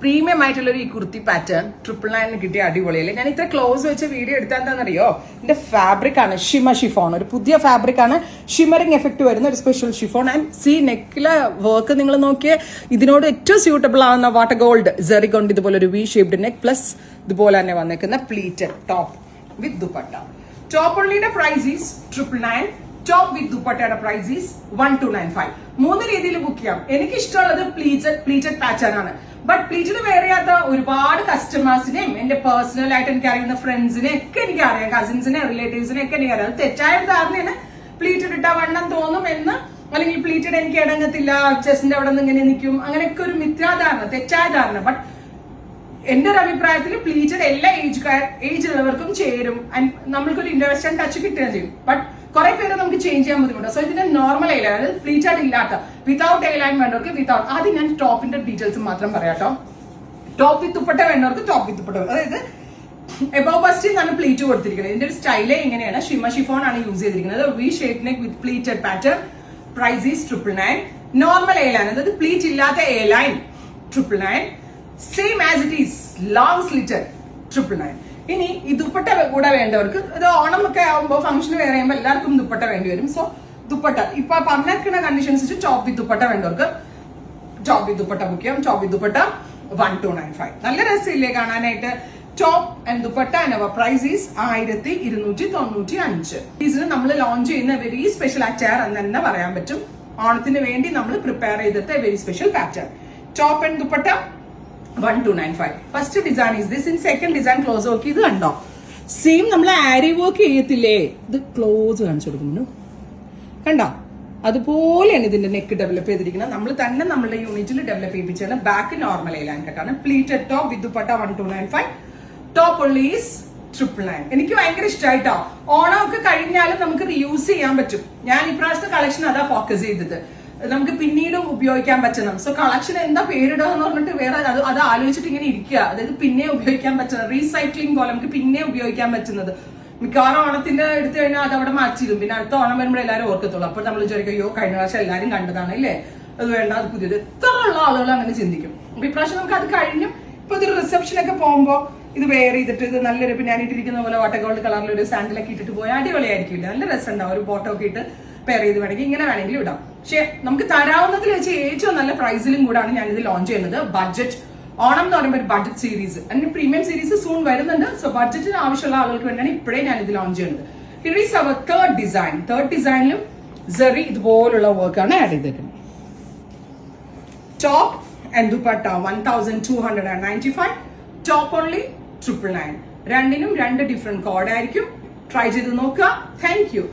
Premium ആയിട്ടുള്ള ഈ kurti pattern 999 കിട്ടിയ അടിപൊളിയല്ലേ. ഞാൻ ഇത്ര ക്ലോസ് വെച്ച് വീഡിയോ എടുത്താൽ എന്താണെന്നറിയോ, ഇതിന്റെ ഫാബ്രിക് ആണ് ഷിമ ഷിഫോൺ, ഒരു പുതിയ ഫാബ്രിക് ആണ്, ഷിമറിംഗ് എഫക്ട് വരുന്ന ഒരു സ്പെഷ്യൽ ഷിഫോൺ. ആൻഡ് സി നെക്കിലെ വർക്ക് നിങ്ങൾ നോക്കിയേ, ഇതിനോട് ഏറ്റവും സ്യൂട്ടബിൾ ആവുന്ന വാട്ടർ ഗോൾഡ് ജെറി കൊണ്ട് ഇതുപോലെ ഒരു വി ഷേപ്ഡ് നെക്ക് പ്ലസ് ഇതുപോലെ തന്നെ വന്നേക്കുന്ന pleated top with dupatta. Top ഓൺലിയുടെ പ്രൈസ് ഈസ് 999. ടോപ്പ് വിത്ത് ദുപ്പട്ടയുടെ പ്രൈസ് ഈസ് 1295. 3 രീതിയിൽ ബുക്ക് ചെയ്യാം. എനിക്ക് ഇഷ്ടമുള്ളത് പ്ലീറ്റഡ് പാറ്റേൺ ആണ്. ബട്ട് പ്ലീറ്റഡ് വെയർ ചെയ്യാത്ത ഒരുപാട് കസ്റ്റമേഴ്സിനെയും എന്റെ പേഴ്സണൽ ആയിട്ട് എനിക്ക് അറിയുന്ന ഫ്രണ്ട്സിനെ ഒക്കെ എനിക്കറിയാം, കസിൻസിനെ റിലേറ്റീവ്സിനെ ഒക്കെ എനിക്കറിയാം. അത് തെറ്റായ ഒരു ധാരണയാണ്, പ്ലീറ്റഡ് ഇട്ടാ വണ്ണം തോന്നും എന്ന്, അല്ലെങ്കിൽ പ്ലീറ്റഡ് എനിക്ക് ഇടങ്ങത്തില്ല, ചെസ്റ്റിന്റെ അവിടെ നിന്ന് ഇങ്ങനെ നിൽക്കും, അങ്ങനെയൊക്കെ ഒരു മിഥ്യാധാരണ, തെറ്റായ ധാരണ. ബട്ട് എന്റെ ഒരു അഭിപ്രായത്തിൽ പ്ലീറ്റഡ് എല്ലാ ഏജിലുള്ളവർക്കും ചേരും. ആൻഡ് നമ്മൾക്കൊരു ഇൻഡോവെസ്റ്റേൺ ടച്ച് കിട്ടുകയും ചെയ്യും. ബട്ട് കുറെ പേര് നമുക്ക് ചേഞ്ച് ചെയ്യാൻ ബുദ്ധിമുട്ട്. സോ ഇതിന്റെ നോർമൽ എ ലൈൻ, അതായത് പ്ലീറ്റഡ് ഇല്ലാത്ത വിതൗട്ട് എ ലൈൻ വേണ്ടവർക്ക് വിതൗട്ട്. ആദ്യം ഞാൻ ടോപ്പിന്റെ ഡീറ്റെയിൽസ് മാത്രം പറയാട്ടോ. ടോപ്പ് വിത്ത് ദുപ്പട്ട വേണ്ടവർക്ക് ടോപ്പ് വിത്ത് ദുപ്പട്ട, അതായത് എബവ് ബസ്റ്റിൽ നിന്നാണ് പ്ലീറ്റ് കൊടുത്തിരിക്കുന്നത്. ഇതിന്റെ ഒരു സ്റ്റൈലേ എങ്ങനെയാണ്, ഷിമ ഷിഫോൺ ആണ് യൂസ് ചെയ്തിരിക്കുന്നത്. V shape neck with pleated pattern. Price is 999. Normal A line, അതായത് പ്ലീറ്റ് ഇല്ലാത്ത A line 999. Same as it is long slitted 999. ഇനി ഈ ദുപ്പട്ട കൂടെ വേണ്ടവർക്ക്, ഇത് ഓണം ഒക്കെ ആവുമ്പോൾ ഫംഗ്ഷന് വേറെ ചെയ്യുമ്പോൾ എല്ലാവർക്കും ദുപ്പട്ട വേണ്ടി വരും. സോ ദുപ്പട്ട ഇപ്പൊ പറഞ്ഞിരിക്കുന്ന കണ്ടീഷൻസ് വെച്ച് ടോപ്പ് വിത്ത് ദുപ്പട്ട വേണ്ടവർക്ക് ടോപ്പ് വിത്ത് ദുപ്പട്ട ബുക്ക് ചെയ്യാം. Top with dupatta 1295. നല്ല രസമില്ലേ കാണാനായിട്ട്. Top and dupatta and our price is 1295. ഇതിന് നമ്മൾ ലോഞ്ച് ചെയ്യുന്ന വെരി സ്പെഷ്യൽ അറ്റയർ എന്ന് തന്നെ പറയാൻ പറ്റും. ഓണത്തിന് വേണ്ടി നമ്മൾ പ്രിപ്പയർ ചെയ്തിട്ട് very special pattern. Top and dupatta 1295. First design is this. In second design close നോക്കി, ഇത് കണ്ടോ, സെയിം നമ്മൾ ആരി വർക്ക് ചെയ്യത്തില്ലേ, ഇത് ക്ലോസ് കാണിച്ചു കൊടുക്കുന്നു, കണ്ടോ, അതുപോലെയാണ് ഇതിന്റെ നെക്ക് ഡെവലപ്പ് ചെയ്തിരിക്കുന്നത്. നമ്മൾ തന്നെ നമ്മുടെ യൂണിറ്റിൽ ഡെവലപ്പ് ചെയ്യിപ്പിച്ചാണ്. ബാക്ക് നോർമൽ എ ലൈൻ കട്ടാണ്. Pleated top with dupatta 1295. Top only is 999. എനിക്ക് ഭയങ്കര ഇഷ്ടമായിട്ടോ. ഓണം ഒക്കെ കഴിഞ്ഞാലും നമുക്ക് റീയൂസ് ചെയ്യാൻ പറ്റും. ഞാൻ ഇപ്രാവശ്യത്തെ കളക്ഷൻ അതാ ഫോക്കസ് ചെയ്തത്, നമുക്ക് പിന്നീടും ഉപയോഗിക്കാൻ പറ്റണം. സോ കളക്ഷൻ എന്താ പേരിടുക എന്ന് പറഞ്ഞിട്ട് വേറെ അത് ആലോചിച്ചിട്ട് ഇങ്ങനെ ഇരിക്കുക. അതായത് പിന്നെ ഉപയോഗിക്കാൻ പറ്റുന്നത്, റീസൈക്ലിംഗ് പോലെ നമുക്ക് പിന്നെ ഉപയോഗിക്കാൻ പറ്റുന്നത്. മിക്കവാറും ഓണത്തിന്റെ എടുത്തു കഴിഞ്ഞാൽ അത് അവിടെ മാറ്റിയിടും. പിന്നെ അടുത്ത ഓണം വരുമ്പോൾ എല്ലാവരും ഓർക്കത്തുള്ളൂ. അപ്പോൾ നമ്മൾ വിചാരിക്കും, അയ്യോ കഴിഞ്ഞ പ്രാവശ്യം എല്ലാവരും കണ്ടതാണ് ഇല്ലേ, അത് വേണ്ട, അത് പുതിയത്. എത്ര ഉള്ള ആളുകൾ അങ്ങനെ ചിന്തിക്കും. അപ്പൊ ഇപ്രാവശ്യം നമുക്ക് അത് കഴിഞ്ഞും ഇപ്പൊ ഇതൊരു റിസപ്ഷൻ ഒക്കെ പോകുമ്പോൾ ഇത് വെയർ ചെയ്തിട്ട്, ഇത് നല്ലൊരു പിന്നെ ഞാനിട്ടിരിക്കുന്ന പോലെ വാട്ടർ ഗോൾഡ് കളറിൽ ഒരു സാൻഡിലൊക്കെ ഇട്ടിട്ട് പോയാൽ അടിപൊളിയായിരിക്കില്ല, നല്ല രസമുണ്ടാവും. ഒരു ബോട്ടോ ഒക്കെ ഇട്ട് പെയർ ചെയ്ത് വേണമെങ്കിൽ ഇങ്ങനെ വേണമെങ്കിലും ഇടാം. പക്ഷെ നമുക്ക് തരാവുന്നതിൽ വെച്ച് ഏറ്റവും നല്ല പ്രൈസിലും കൂടാണ് ഞാൻ ഇത് ലോഞ്ച് ചെയ്യുന്നത്. ബഡ്ജറ്റ് ഓണം എന്ന് പറയുമ്പോൾ ഒരു ബഡ്ജറ്റ് സീരീസ്, അതിന് പ്രീമിയം സീരീസ് സൂൺ വരുന്നുണ്ട്. സോ ബഡ്ജറ്റിന് ആവശ്യമുള്ള ആളുകൾക്ക് വേണ്ടിയാണ് ഇപ്പോഴേ ഞാൻ ഇത് ലോഞ്ച് ചെയ്യുന്നത്. Here is our third design. Third ഡിസൈനിലും സെറി ഇതുപോലുള്ള വർക്കാണ് ആഡ് ചെയ്തിരിക്കുന്നത്. Top and dupatta 1295. Top only 999. രണ്ടിനും 2 ഡിഫറെന്റ് കോഡ് ആയിരിക്കും. ട്രൈ ചെയ്ത് നോക്കുക. Thank U.